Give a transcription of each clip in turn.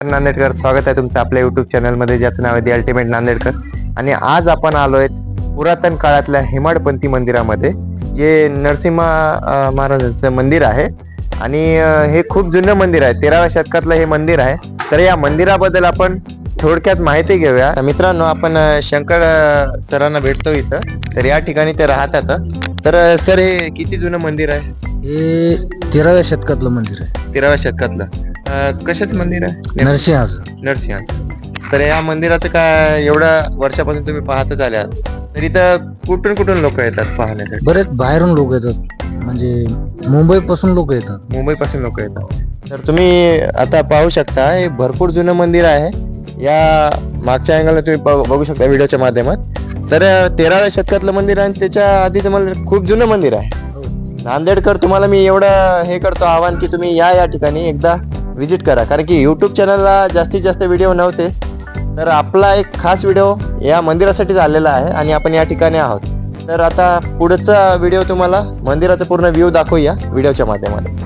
नांदेडकर, स्वागत आहे तुमचं आपल्या यूट्यूब चॅनलमध्ये ज्याचं नाव आहे दी अल्टिमेट नांदेडकर. आणि आज आपण आलोय पुरातन काळातल्या हेमाडपंथी मंदिरामध्ये, जे नरसिंह महाराजांचं मंदिर आहे. आणि हे खूप जुनं मंदिर आहे, 13व्या शतकातलं हे मंदिर आहे. तर या मंदिराबद्दल आपण थोडक्यात माहिती घेऊया. मित्रांनो, आपण शंकर सरांना भेटतो इथं. तर या ठिकाणी ते राहतात. तर सर, हे किती जुनं मंदिर आहे? हे 13व्या शतकातलं मंदिर आहे. 13व्या शतकातलं कशाच मंदिर आहे? नरसिंहाचं. तर या मंदिराचं काय एवढ्या वर्षापासून तुम्ही पाहतच आले आहात, तर इथं कुठून कुठून लोक येतात पाहण्यासाठी? बरेच बाहेरून लोक येतात, म्हणजे मुंबईपासून लोक येतात. मुंबईपासून लोक येतात. तर तुम्ही आता पाहू शकता, हे भरपूर जुनं मंदिर आहे. या मागच्या अँगलला तुम्ही बघू शकता व्हिडिओच्या माध्यमात. तर 13व्या शतकातलं मंदिर आहे, त्याच्या आधीचं मंदिर खूप जुनं मंदिर आहे. नांदेडकर, तुम्हाला मी एवढं हे करतो आवाहन की तुम्ही या ठिकाणी एकदा विजिट करा, कारण की यूट्यूब चॅनलला जास्तीत जास्त व्हिडिओ नव्हते. तर आपला एक खास व्हिडिओ या मंदिरासाठीच आलेला आहे आणि आपण या ठिकाणी आहोत. तर आता पुढचा व्हिडिओ तुम्हाला मंदिराचा पूर्ण व्ह्यू दाखवूया व्हिडिओच्या माध्यमातून.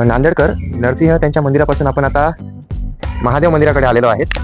नांदेडकर, नरसिंह त्यांच्या मंदिरापासून आपण आता महादेव मंदिराकडे आलेलो आहेत.